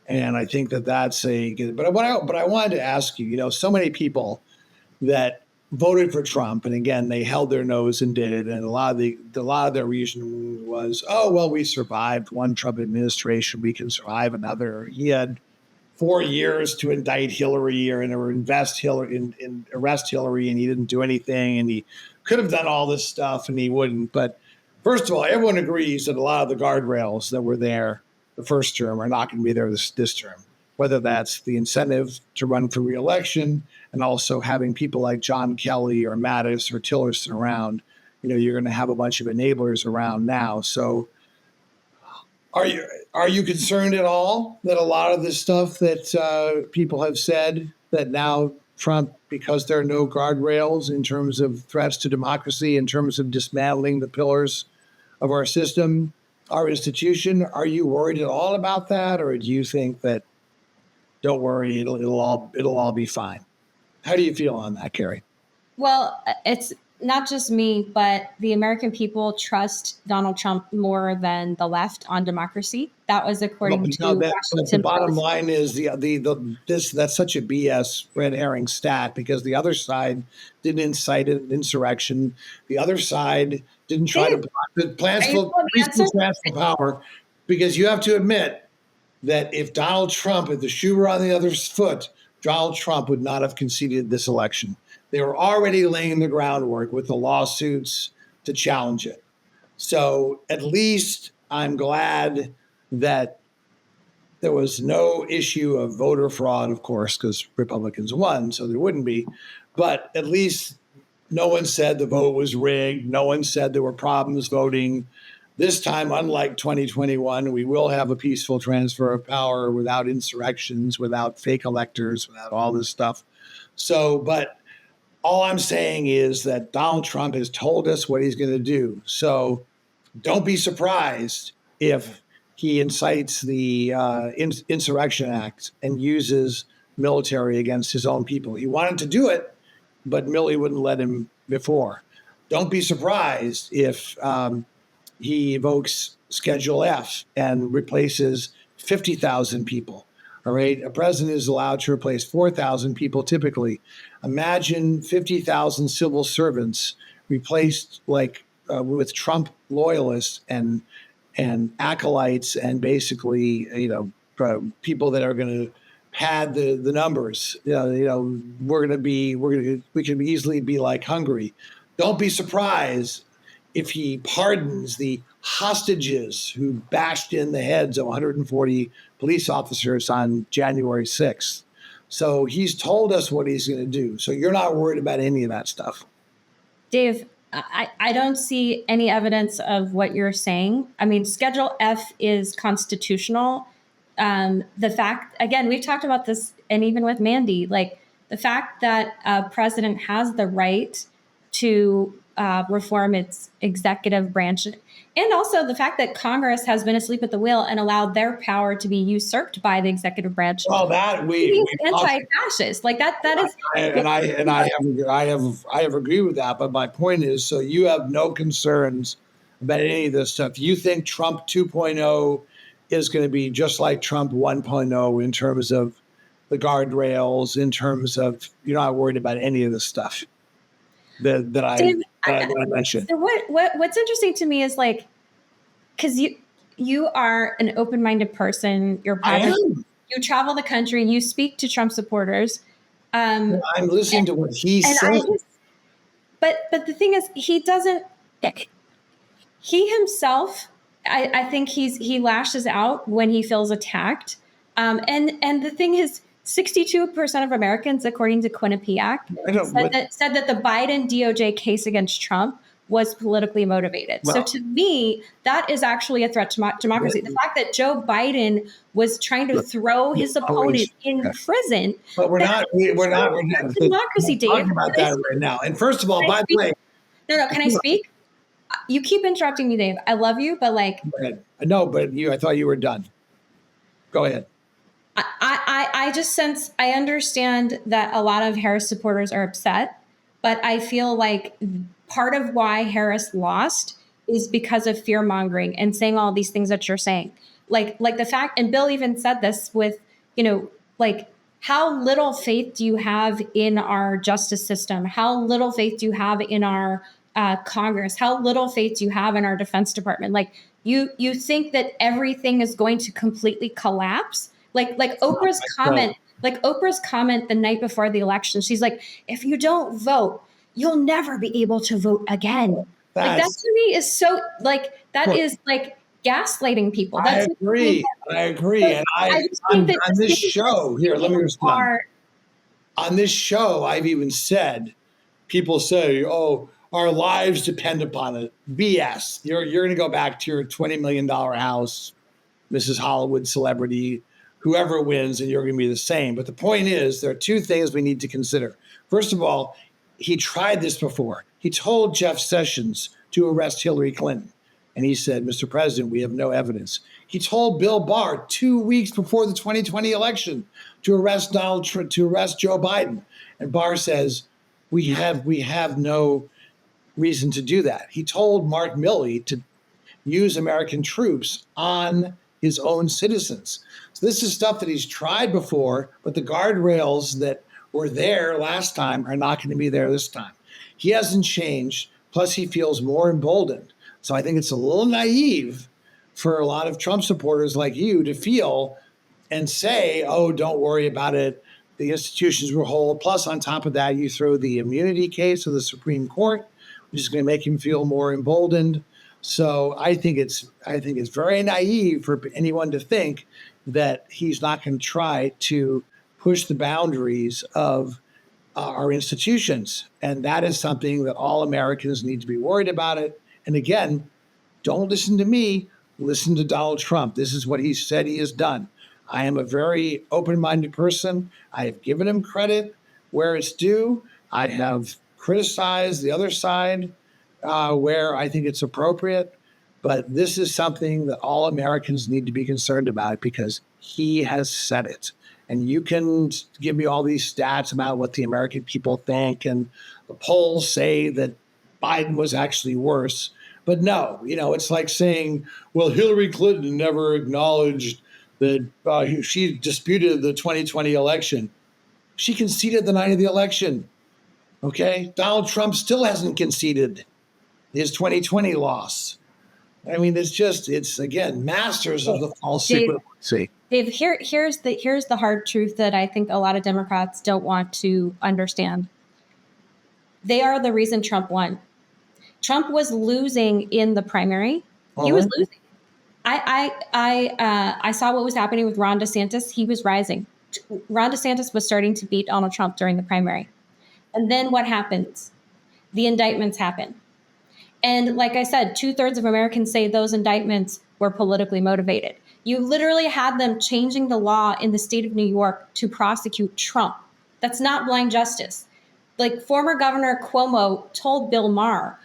And I think that that's but I wanted to ask you, so many people that voted for Trump, and again, they held their nose and did it. And a lot of their reason was, oh, well, we survived one Trump administration, we can survive another. He had 4 years to indict Hillary or arrest Hillary, and he didn't do anything, and he could have done all this stuff, and he wouldn't. But first of all, everyone agrees that a lot of the guardrails that were there the first term are not going to be there this term, whether that's the incentive to run for re-election and also having people like John Kelly or Mattis or Tillerson around. You're going to have a bunch of enablers around now. So are you concerned at all that a lot of this stuff that people have said that now Trump, because there are no guardrails in terms of threats to democracy, in terms of dismantling the pillars of our system, our institution, are you worried at all about that? Or do you think that, don't worry, it'll all be fine? How do you feel on that, Carrie? Well, it's not just me, but the American people trust Donald Trump more than the left on democracy. That was according to the bottom line is that's such a BS red herring stat, because the other side didn't incite an insurrection. The other side didn't try to block the plans for peaceful transfer of power, because you have to admit that if the shoe were on the other foot, Donald Trump would not have conceded this election. They were already laying the groundwork with the lawsuits to challenge it. So at least I'm glad that there was no issue of voter fraud, of course, because Republicans won, so there wouldn't be. But at least no one said the vote was rigged. No one said there were problems voting. This time, unlike 2021, we will have a peaceful transfer of power without insurrections, without fake electors, without all this stuff. So, but all I'm saying is that Donald Trump has told us what he's going to do. So don't be surprised if he incites the Insurrection Act and uses military against his own people. He wanted to do it, but Milley wouldn't let him before. Don't be surprised if he invokes Schedule F and replaces 50,000 people. All right. A president is allowed to replace 4,000 people typically. Imagine 50,000 civil servants replaced with Trump loyalists and acolytes and basically, people that are going to pad the numbers. We can easily be like Hungary. Don't be surprised if he pardons the hostages who bashed in the heads of 140 police officers on January 6th. So he's told us what he's going to do. So you're not worried about any of that stuff. Dave, I don't see any evidence of what you're saying. I mean, Schedule F is constitutional. The fact, again, we've talked about this, and even with Mandy, like the fact that a president has the right to reform its executive branch, and also the fact that Congress has been asleep at the wheel and allowed their power to be usurped by the executive branch. Well, that we anti-fascist, like that is. I have agreed with that. But my point is, so you have no concerns about any of this stuff. You think Trump 2.0 is going to be just like Trump 1.0 in terms of the guardrails, in terms of you're not worried about any of this stuff that I mentioned. So what's interesting to me is because you are an open-minded person. You travel the country. You speak to Trump supporters. I'm listening to what he says. But the thing is, he doesn't. He himself, I think he lashes out when he feels attacked. And the thing is, 62% of Americans, according to Quinnipiac, said that the Biden DOJ case against Trump was politically motivated. Well, so to me, that is actually a threat to democracy. The fact that Joe Biden was trying to throw his opponent in prison. But we're not democracy, Dave. Talking about that right now. And first of all, by the way. No, can I speak? You keep interrupting me, Dave. I love you, but Go ahead. No, but I thought you were done. Go ahead. I just sense, I understand that a lot of Harris supporters are upset, but I feel like part of why Harris lost is because of fear mongering and saying all these things that you're saying. like the fact, and Bill even said this with, like, how little faith do you have in our justice system? How little faith do you have in our Congress? How little faith do you have in our Defense Department? Like, you think that everything is going to completely collapse? Like Oprah's comment the night before the election. She's like, if you don't vote, you'll never be able to vote again. Like, that to me is so, like, that is like gaslighting people. I That's agree. I agree. And I just think that on this show here, let me respond. are, On this show, I've even said, people say, "Oh, our lives depend upon it." BS. You're going to go back to your $20 million house, Mrs. Hollywood celebrity, whoever wins, and you're going to be the same. But the point is, there are two things we need to consider. First of all, he tried this before. He told Jeff Sessions to arrest Hillary Clinton. And he said, "Mr. President, we have no evidence." He told Bill Barr 2 weeks before the 2020 election to arrest to arrest Joe Biden. And Barr says, we have no reason to do that. He told Mark Milley to use American troops on his own citizens. So this is stuff that he's tried before, but the guardrails that were there last time are not going to be there this time. He hasn't changed. Plus, he feels more emboldened. So I think it's a little naive for a lot of Trump supporters like you to feel and say, "Oh, don't worry about it. The institutions will hold." Plus, on top of that, you throw the immunity case of the Supreme Court, which is going to make him feel more emboldened. So I think it's very naive for anyone to think that he's not going to try to push the boundaries of our institutions. And that is something that all Americans need to be worried about it. And again, don't listen to me, listen to Donald Trump. This is what he said he has done. I am a very open-minded person. I have given him credit where it's due. I have criticized the other side where I think it's appropriate. But this is something that all Americans need to be concerned about because he has said it. And you can give me all these stats about what the American people think, and the polls say that Biden was actually worse. But no, it's like saying, well, Hillary Clinton never acknowledged that she disputed the 2020 election. She conceded the night of the election. Okay? Donald Trump still hasn't conceded his 2020 loss. I mean, it's again, masters of the false equivalency. Dave, here's the hard truth that I think a lot of Democrats don't want to understand. They are the reason Trump won. Trump was losing in the primary. He was losing. I saw what was happening with Ron DeSantis. He was rising. Ron DeSantis was starting to beat Donald Trump during the primary. And then what happens? The indictments happen. And like I said, 2/3 of Americans say those indictments were politically motivated. You literally had them changing the law in the state of New York to prosecute Trump. That's not blind justice. Like, former Governor Cuomo told Bill Maher,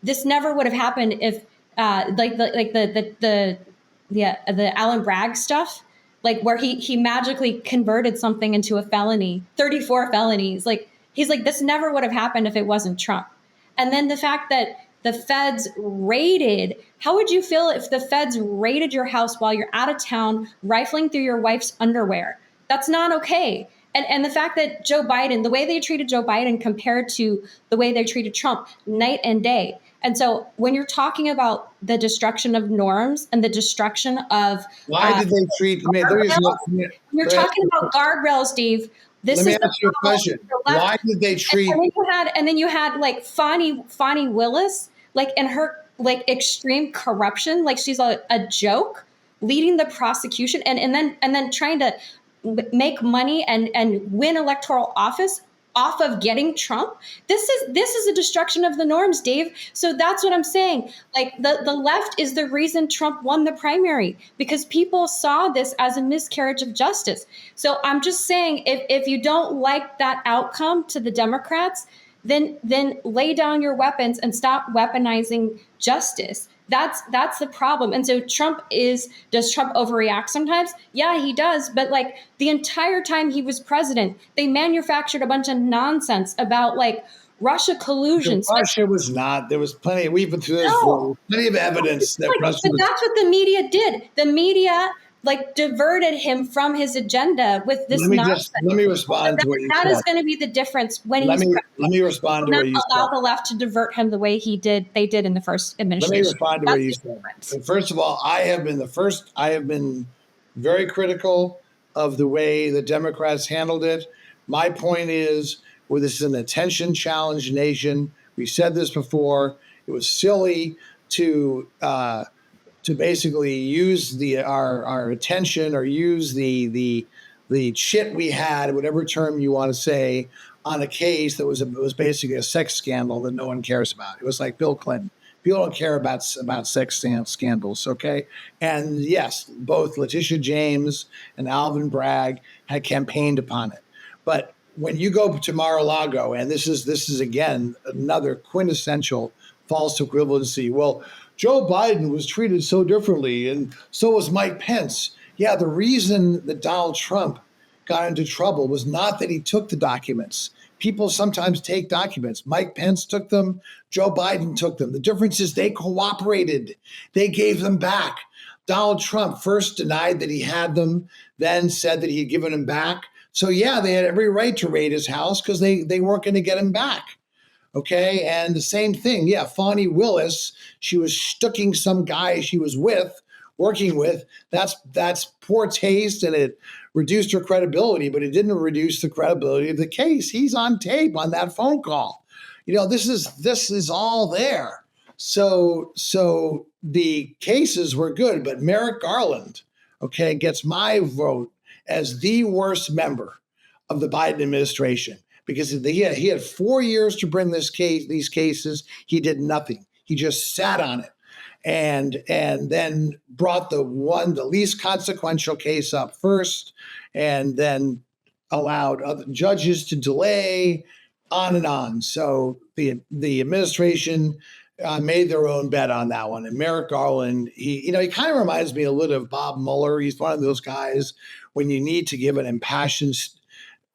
this never would have happened if the Alan Bragg stuff, like where he magically converted something into a felony, 34 felonies. Like, he's like, this never would have happened if it wasn't Trump. And then the fact that the feds raided, how would you feel if the feds raided your house while you're out of town, rifling through your wife's underwear? That's not okay. And the fact that Joe Biden, the way they treated Joe Biden compared to the way they treated Trump, night and day. And so when you're talking about the destruction of norms and the destruction of why did they treat me? You're talking about guardrails, Steve. Let me ask you a question. Why did they treat? And then you had like Fani Willis, like in her like extreme corruption, like she's a joke, leading the prosecution, and then trying to make money and win electoral office off of getting Trump. This is a destruction of the norms, Dave. So that's what I'm saying. Like, the left is the reason Trump won the primary, because people saw this as a miscarriage of justice. So I'm just saying, if you don't like that outcome to the Democrats, then lay down your weapons and stop weaponizing justice. That's the problem. And so does Trump overreact sometimes? Yeah, he does. But like, the entire time he was president, they manufactured a bunch of nonsense about like Russia collusion. Russia was not. There was plenty. We've been through this No. before. Plenty of evidence that Russia But was. that's what the media did. The media diverted him from his agenda with this nonsense. Let me respond to what you That said. is going to be the difference when Let he's me respond to not what you allow said. the left to divert him the way they did in the first administration. Let me respond to what you said. First of all, I have been very critical of the way the Democrats handled it. My point is, well, this is an attention challenged nation. We said this before. It was silly to basically use our attention or use the shit we had, whatever term you want to say, on a case that was basically a sex scandal that no one cares about. It was like Bill Clinton. People don't care about sex scandals, okay? And yes, both Letitia James and Alvin Bragg had campaigned upon it. But when you go to Mar-a-Lago, and this is again another quintessential false equivalency. Well, Joe Biden was treated so differently, and so was Mike Pence. Yeah, the reason that Donald Trump got into trouble was not that he took the documents. People sometimes take documents. Mike Pence took them. Joe Biden took them. The difference is they cooperated. They gave them back. Donald Trump first denied that he had them, then said that he had given them back. So yeah, they had every right to raid his house because they weren't going to get him back. Okay. And the same thing. Yeah. Fonnie Willis, she was sticking some guy she was working with. That's poor taste, and it reduced her credibility, but it didn't reduce the credibility of the case. He's on tape on that phone call. This is all there. So the cases were good, but Merrick Garland, okay, gets my vote as the worst member of the Biden administration, because he had 4 years to bring these cases. He did nothing. He just sat on it, and then brought the least consequential case up first, and then allowed other judges to delay, on and on. So the administration made their own bet on that one. And Merrick Garland, he kind of reminds me a little of Bob Mueller. He's one of those guys, when you need to give an impassioned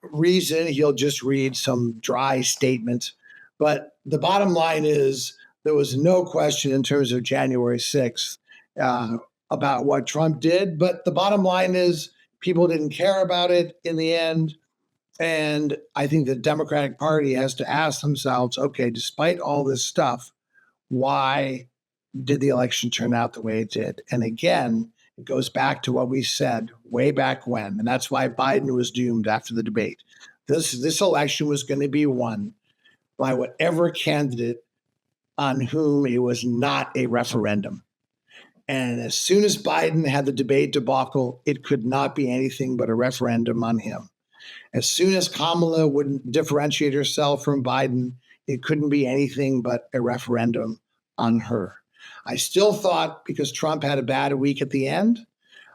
reason, he'll just read some dry statement. But the bottom line is, there was no question in terms of January 6th about what Trump did. But the bottom line is, people didn't care about it in the end. And I think the Democratic Party has to ask themselves, okay, despite all this stuff, why did the election turn out the way it did? And again, it goes back to what we said way back when, and that's why Biden was doomed after the debate. This election was going to be won by whatever candidate on whom it was not a referendum. And as soon as Biden had the debate debacle, it could not be anything but a referendum on him. As soon as Kamala wouldn't differentiate herself from Biden, it couldn't be anything but a referendum on her. I still thought, because Trump had a bad week at the end,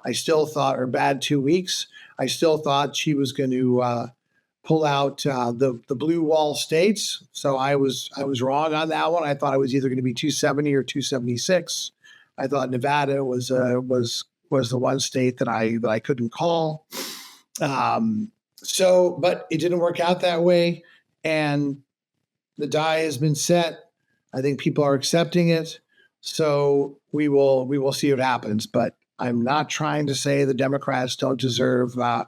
or bad 2 weeks, I still thought she was going to pull out the blue wall states. So I was wrong on that one. I thought it was either going to be 270 or 276. I thought Nevada was the one state that I couldn't call. But it didn't work out that way, and the die has been set. I think people are accepting it. So we will see what happens. But I'm not trying to say the Democrats don't deserve a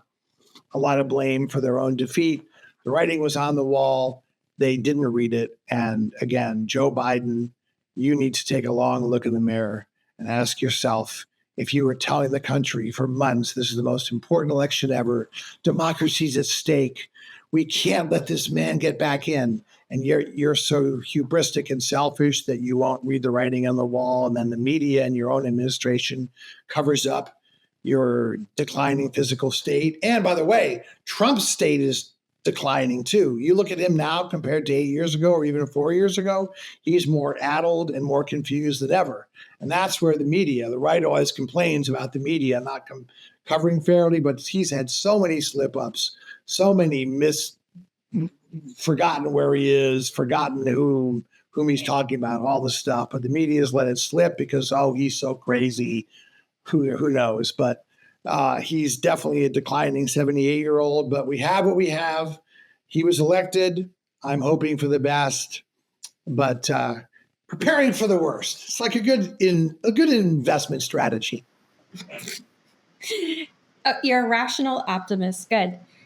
lot of blame for their own defeat. The writing was on the wall. They didn't read it. And again, Joe Biden, you need to take a long look in the mirror and ask yourself, if you were telling the country for months, this is the most important election ever, democracy's at stake, we can't let this man get back in, and you're so hubristic and selfish that you won't read the writing on the wall, and then the media and your own administration covers up your declining physical state. And by the way, Trump's state is declining too. You look at him now compared to 8 years ago or even 4 years ago, he's more addled and more confused than ever. And that's where the right always complains about the media not covering fairly, but he's had so many slip-ups, so many forgotten where he is, forgotten whom he's talking about, all the stuff. But the media's let it slip because, he's so crazy. Who knows? But he's definitely a declining 78-year-old. But we have what we have. He was elected. I'm hoping for the best, but preparing for the worst. It's like a good investment strategy. You're a rational optimist. Good.